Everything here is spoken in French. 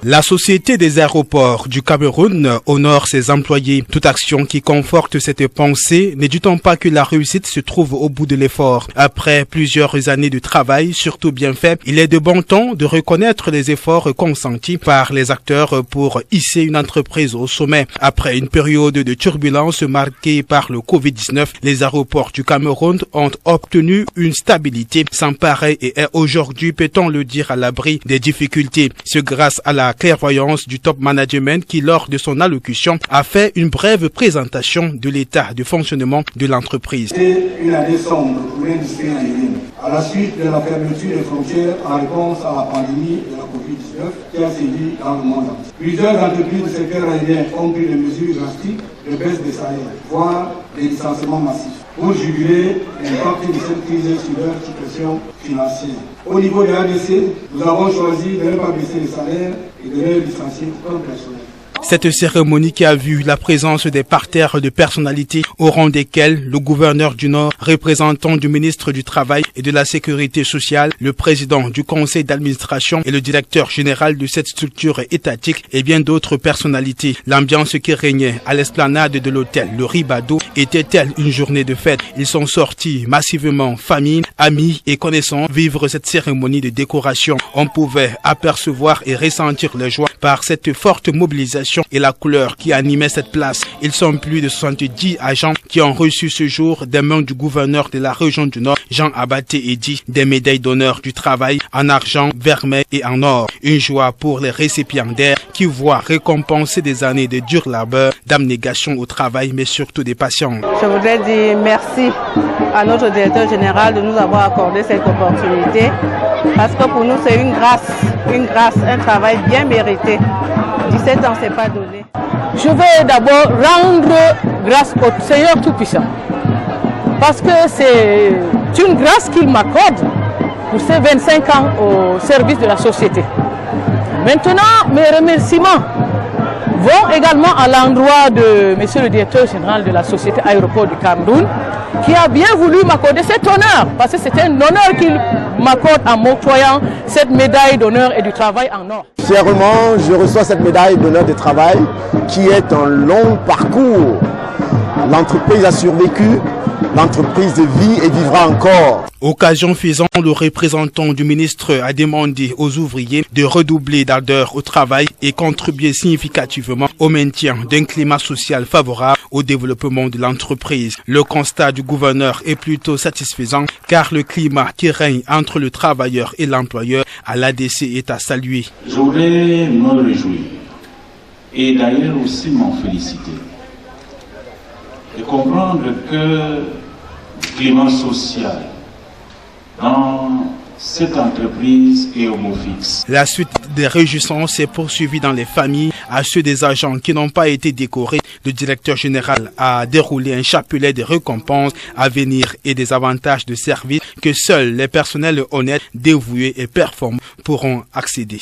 La Société des aéroports du Cameroun honore ses employés. Toute action qui conforte cette pensée, ne dit-on pas que la réussite se trouve au bout de l'effort. Après plusieurs années de travail, surtout bien fait, il est de bon ton de reconnaître les efforts consentis par les acteurs pour hisser une entreprise au sommet. Après une période de turbulence marquée par le Covid-19, les aéroports du Cameroun ont obtenu une stabilité sans pareil et est aujourd'hui, peut-on le dire, à l'abri des difficultés. C'est grâce à la clairvoyance du top management qui, lors de son allocution, a fait une brève présentation de l'état de fonctionnement de l'entreprise. C'est une année sombre pour l'industrie aérienne. À la suite de la fermeture des frontières en réponse à la pandémie de la Covid-19 qui a sévi dans le monde entier. Plusieurs entreprises du secteur aérien ont pris des mesures drastiques de baisse des salaires, voire des licenciements massifs, pour juguler l'impact de cette crise sur leur situation financière. Au niveau de l'ADC, nous avons choisi de ne pas baisser les salaires et de les licencier comme personnel. Cette cérémonie qui a vu la présence des parterres de personnalités au rang desquels le gouverneur du Nord, représentant du ministre du Travail et de la Sécurité sociale, le président du conseil d'administration et le directeur général de cette structure étatique et bien d'autres personnalités. L'ambiance qui régnait à l'esplanade de l'hôtel Le Ribado était-elle une journée de fête? Ils sont sortis massivement, famille, amis et connaissants, vivre cette cérémonie de décoration. On pouvait apercevoir et ressentir la joie par cette forte mobilisation et la couleur qui animait cette place. Ils sont plus de 70 agents qui ont reçu ce jour des mains du gouverneur de la région du Nord, Jean Abaté Edi, des médailles d'honneur du travail en argent, vermeil et en or. Une joie pour les récipiendaires qui voient récompenser des années de dur labeur, d'abnégation au travail, mais surtout des patients. Je voudrais dire merci à notre directeur général de nous avoir accordé cette opportunité parce que pour nous c'est une grâce, un travail bien mérité. 17 ans, c'est pas donné. Je vais d'abord rendre grâce au Seigneur Tout-Puissant parce que c'est une grâce qu'il m'accorde pour ces 25 ans au service de la société. Maintenant, mes remerciements vont également à l'endroit de monsieur le directeur général de la Société Aéroport du Cameroun qui a bien voulu m'accorder cet honneur parce que c'est un honneur qu'il m'accorde en m'octroyant cette médaille d'honneur et du travail en or. Fièrement, je reçois cette médaille d'honneur de travail qui est un long parcours. L'entreprise a survécu, l'entreprise vit et vivra encore. Occasion faisant, le représentant du ministre a demandé aux ouvriers de redoubler d'ardeur au travail et contribuer significativement au maintien d'un climat social favorable au développement de l'entreprise. Le constat du gouverneur est plutôt satisfaisant car le climat qui règne entre le travailleur et l'employeur à l'ADC est à saluer. Je voudrais me réjouir et d'ailleurs aussi m'en féliciter et comprendre que le climat social dans cette entreprise est homofixe. La suite des réjouissances s'est poursuivie dans les familles à ceux des agents qui n'ont pas été décorés. Le directeur général a déroulé un chapelet de récompenses à venir et des avantages de service que seuls les personnels honnêtes, dévoués et performants pourront accéder.